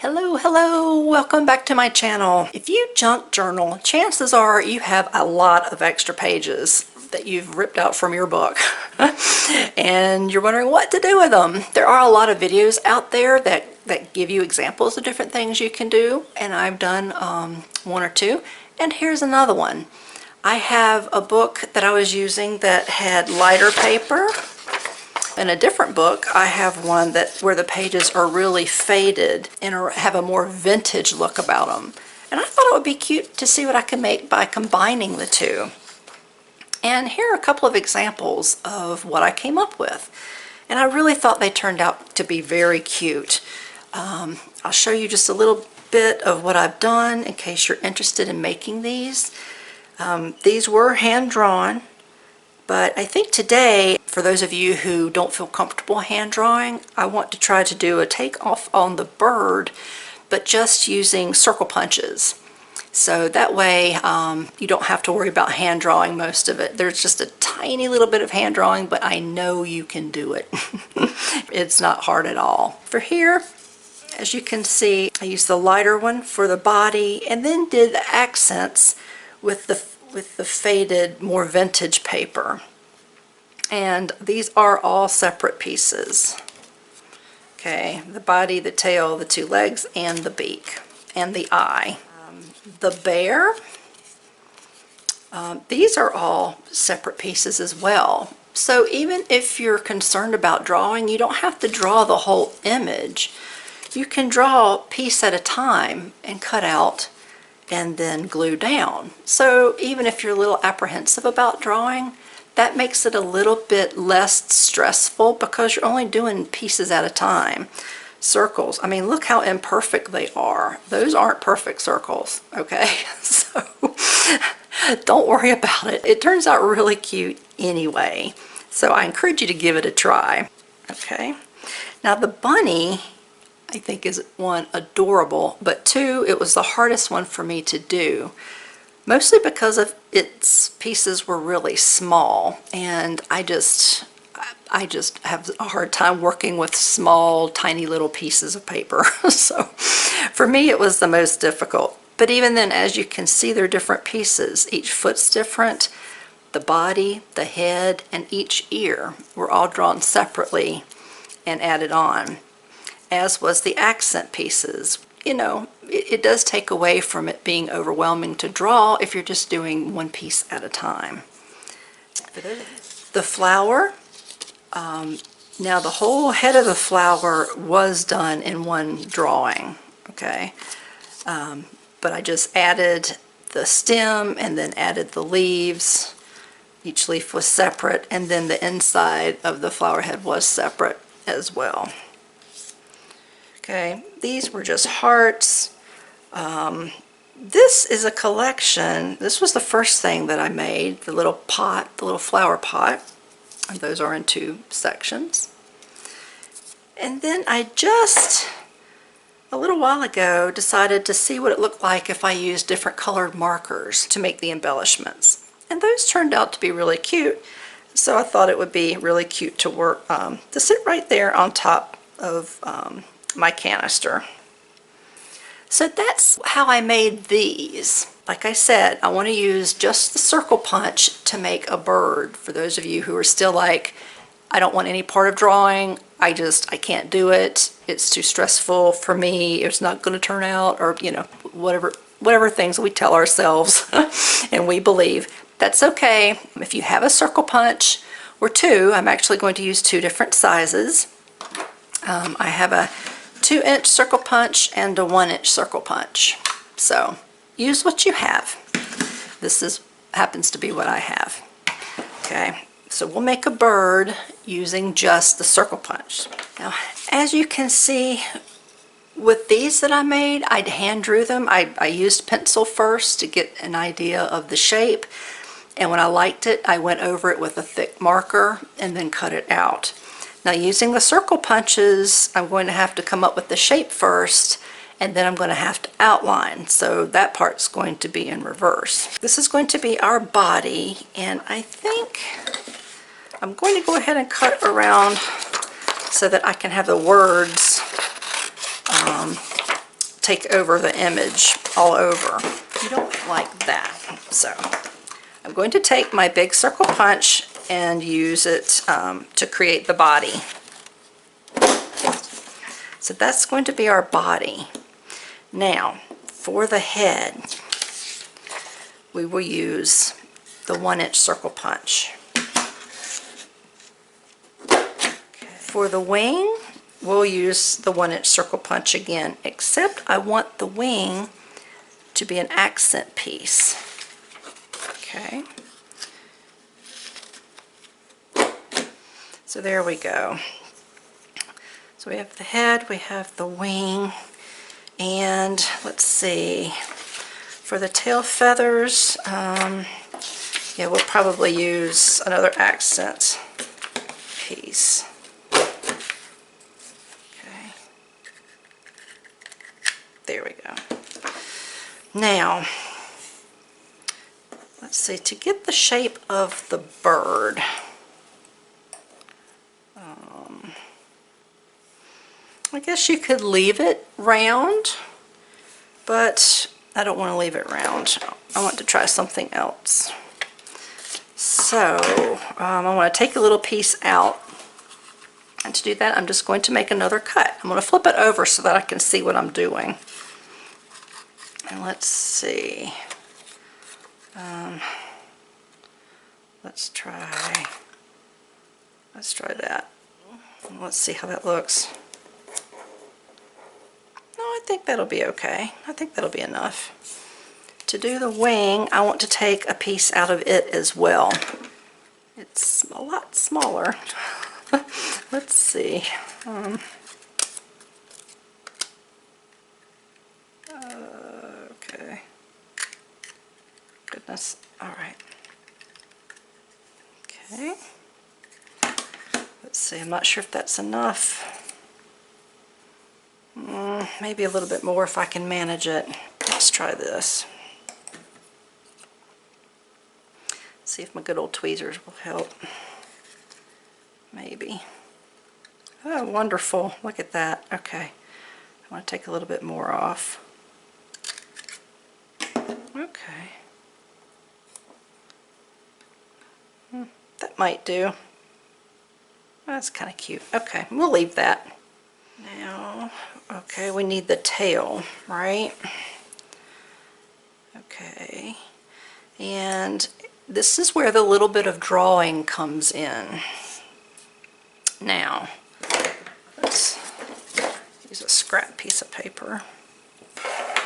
Hello, welcome back to my channel. If you junk journal, chances are you have a lot of extra pages that you've ripped out from your book and you're wondering what to do with them. There are a lot of videos out there that give you examples of different things you can do, and I've done one or two, and here's another one. I have a book that I was using that had lighter paper. In a different book, I have one where the pages are really faded and have a more vintage look about them. And I thought it would be cute to see what I can make by combining the two. And here are a couple of examples of what I came up with. And I really thought they turned out to be very cute. I'll show you just a little bit of what I've done in case you're interested in making these. These were hand-drawn. But I think today, for those of you who don't feel comfortable hand drawing, I want to try to do a takeoff on the bird, but just using circle punches. So that way you don't have to worry about hand drawing most of it. There's just a tiny little bit of hand drawing, but I know you can do it. It's not hard at all. For here, as you can see, I used the lighter one for the body and then did the accents with the faded, more vintage paper. And these are all separate pieces. Okay, the body, the tail, the two legs, and the beak, and the eye. The bear, these are all separate pieces as well. So even if you're concerned about drawing, you don't have to draw the whole image. You can draw a piece at a time and cut out and then glue down. So even if you're a little apprehensive about drawing, that makes it a little bit less stressful because you're only doing pieces at a time. Circles, I mean, look how imperfect they are. Those aren't perfect circles, okay? So don't worry about it. It turns out really cute anyway. So I encourage you to give it a try. Okay, now the bunny, I think, is one, adorable, but two, it was the hardest one for me to do, mostly because of its pieces were really small, and I just have a hard time working with small, tiny little pieces of paper. So for me, it was the most difficult. But even then, as you can see, they're different pieces. Each foot's different. The body, the head, and each ear were all drawn separately and added on, as was the accent pieces. You know, it does take away from it being overwhelming to draw if you're just doing one piece at a time. The flower, now the whole head of the flower was done in one drawing, okay? But I just added the stem and then added the leaves. Each leaf was separate, and then the inside of the flower head was separate as well. Okay, these were just hearts. This is a collection. This was the first thing that I made, the little pot, the little flower pot. And those are in two sections. And then I just, a little while ago, decided to see what it looked like if I used different colored markers to make the embellishments. And those turned out to be really cute. So I thought it would be really cute to work, to sit right there on top of my canister. So that's how I made these. Like I said, I want to use just the circle punch to make a bird. For those of you who are still like, I don't want any part of drawing, I can't do it, it's too stressful for me, it's not going to turn out, or you know, whatever things we tell ourselves and we believe. That's okay. If you have a circle punch or two, I'm actually going to use two different sizes. I have a 2-inch circle punch and a 1-inch circle punch. So use what you have. This happens to be what I have. Okay, so we'll make a bird using just the circle punch. Now, as you can see, with these that I made, I hand drew them. I used pencil first to get an idea of the shape, and when I liked it, I went over it with a thick marker and then cut it out. Now, using the circle punches, I'm going to have to come up with the shape first, and then I'm going to have to outline. So that part's going to be in reverse. This is going to be our body, and I think I'm going to go ahead and cut around so that I can have the words take over the image all over. You don't like that. So I'm going to take my big circle punch and use it to create the body. So that's going to be our body. Now, for the head, we will use the 1-inch circle punch. For the wing, we'll use the 1-inch circle punch again, except I want the wing to be an accent piece. Okay. So there we go. So we have the head, we have the wing, and let's see, for the tail feathers, yeah, we'll probably use another accent piece. Okay. There we go. Now, let's see, to get the shape of the bird, I guess you could leave it round, but I don't want to leave it round. I want to try something else. So I want to take a little piece out, and to do that I'm just going to make another cut. I'm going to flip it over so that I can see what I'm doing. And let's see. Let's try that. Let's see how that looks. No, I think that'll be okay. I think that'll be enough. To do the wing, I want to take a piece out of it as well. It's a lot smaller. Let's see. Okay. Goodness. All right. Okay. Let's see. I'm not sure if that's enough. Maybe a little bit more if I can manage it. Let's try this. See if my good old tweezers will help. Maybe. Oh, wonderful. Look at that. Okay. I want to take a little bit more off. Okay. That might do. That's kind of cute. Okay, we'll leave that. Now, okay, we need the tail, right? Okay. And this is where the little bit of drawing comes in. Now, let's use a scrap piece of paper.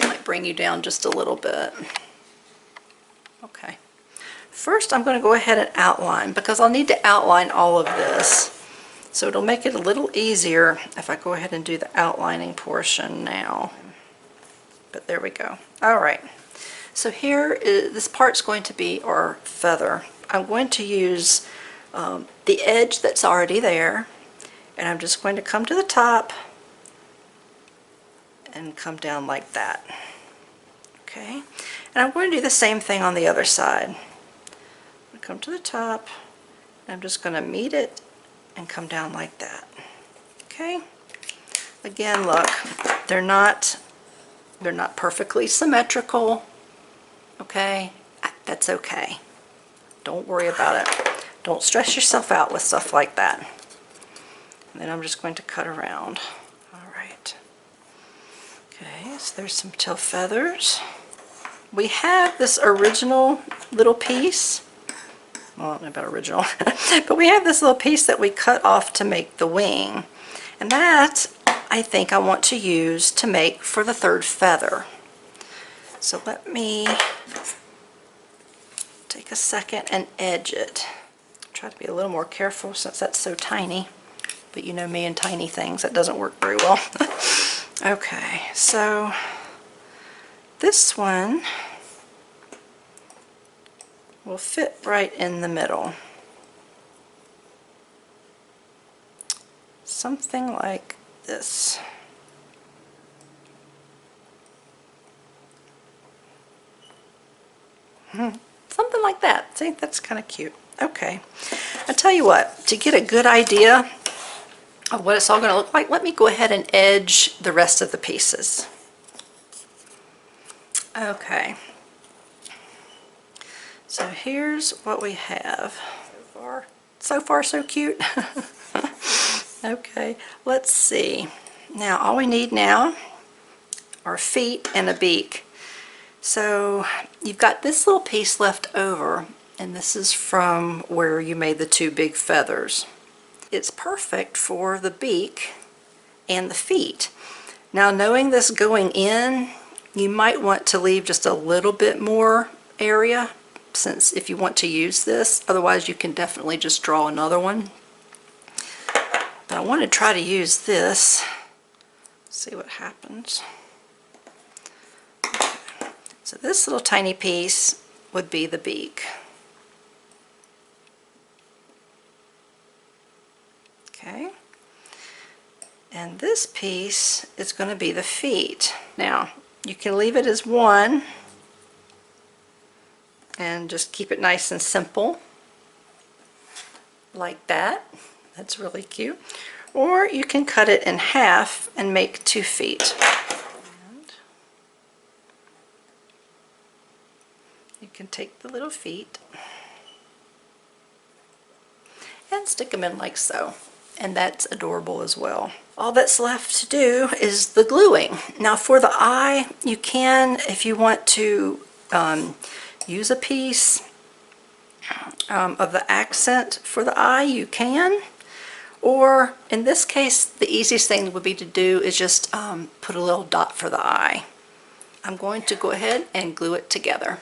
Might bring you down just a little bit. Okay. First, I'm going to go ahead and outline, because I'll need to outline all of this. So it'll make it a little easier if I go ahead and do the outlining portion now. But there we go. All right. So here is, this part's going to be our feather. I'm going to use the edge that's already there, and I'm just going to come to the top and come down like that. Okay. And I'm going to do the same thing on the other side. I'm going to come to the top, and I'm just going to meet it and come down like that. Okay. Again, look, they're not perfectly symmetrical. Okay, that's okay. Don't worry about it. Don't stress yourself out with stuff like that. And then I'm just going to cut around. All right. Okay, so there's some tail feathers. We have this original little piece. Well, I don't know about original, but we have this little piece that we cut off to make the wing. And that, I think I want to use to make for the third feather. So let me take a second and edge it. Try to be a little more careful since that's so tiny. But you know me and tiny things, that doesn't work very well. Okay, so this one will fit right in the middle. Something like this. Something like that. See, that's kind of cute. Okay. I tell you what, to get a good idea of what it's all going to look like, let me go ahead and edge the rest of the pieces. Okay, so here's what we have. So far so cute. Okay, let's see. Now all we need now are feet and a beak. So you've got this little piece left over, and this is from where you made the two big feathers. It's perfect for the beak and the feet. Now, knowing this going in, you might want to leave just a little bit more area, since if you want to use this, otherwise you can definitely just draw another one. But I want to try to use this, see what happens. So this little tiny piece would be the beak. Okay. And this piece is going to be the feet. Now, you can leave it as one and just keep it nice and simple, like that. That's really cute. Or you can cut it in half and make 2 feet. And you can take the little feet and stick them in like so. And that's adorable as well. All that's left to do is the gluing. Now for the eye, you can, if you want to use a piece of the accent for the eye, you can. Or in this case, the easiest thing would be to do is just put a little dot for the eye. I'm going to go ahead and glue it together.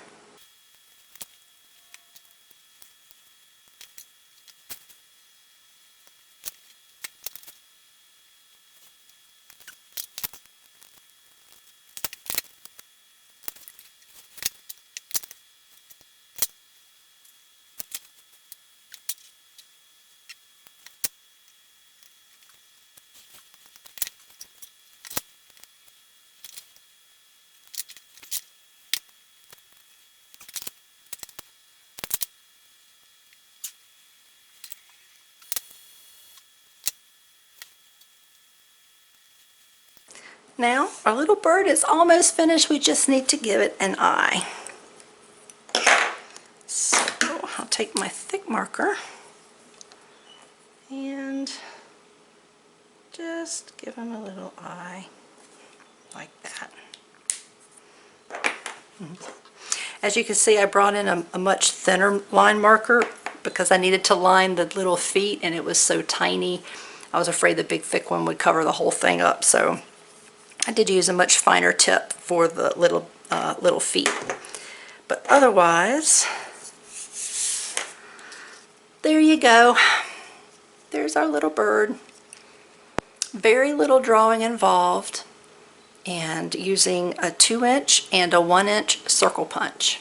Now, our little bird is almost finished. We just need to give it an eye. So, I'll take my thick marker and just give him a little eye, like that. As you can see, I brought in a much thinner line marker because I needed to line the little feet, and it was so tiny. I was afraid the big thick one would cover the whole thing up, so I did use a much finer tip for the little feet. But otherwise, there you go. There's our little bird. Very little drawing involved, and using a 2-inch and a 1-inch circle punch.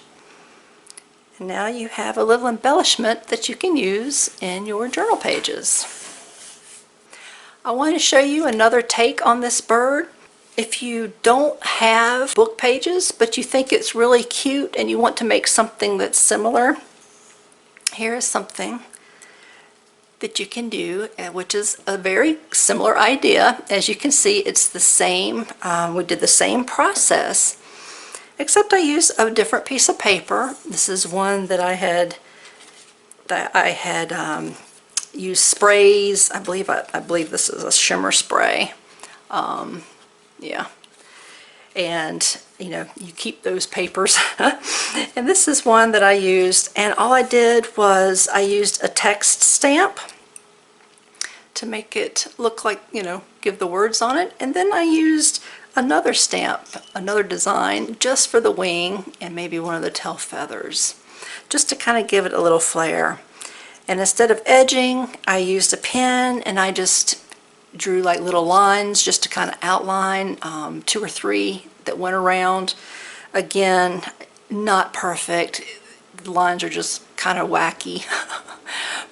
And now you have a little embellishment that you can use in your journal pages. I want to show you another take on this bird. If you don't have book pages, but you think it's really cute and you want to make something that's similar, here is something that you can do, which is a very similar idea. As you can see, it's the same. We did the same process, except I used a different piece of paper. This is one that I had used sprays. I believe this is a shimmer spray. Yeah. And you know, you keep those papers. And this is one that I used, and all I did was I used a text stamp to make it look like, you know, give the words on it, and then I used another stamp, another design, just for the wing and maybe one of the tail feathers, just to kind of give it a little flair. And instead of edging, I used a pen and I just drew like little lines just to kind of outline 2 or 3 that went around. Again, not perfect. The lines are just kind of wacky.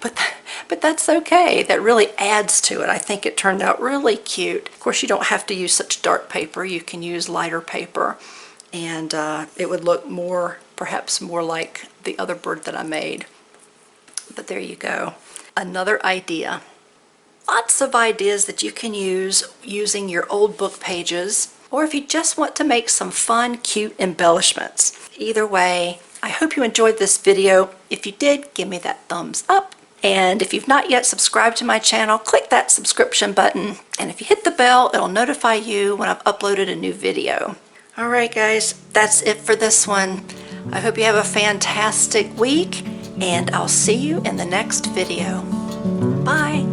But that's okay. That really adds to it. I think it turned out really cute. Of course, you don't have to use such dark paper. You can use lighter paper, and it would look more, perhaps more like the other bird that I made. But there you go. Another idea. Lots of ideas that you can use using your old book pages or if you just want to make some fun, cute embellishments. Either way, I hope you enjoyed this video. If you did, give me that thumbs up. And if you've not yet subscribed to my channel, click that subscription button. And if you hit the bell, it'll notify you when I've uploaded a new video. Alright guys, that's it for this one. I hope you have a fantastic week, and I'll see you in the next video. Bye!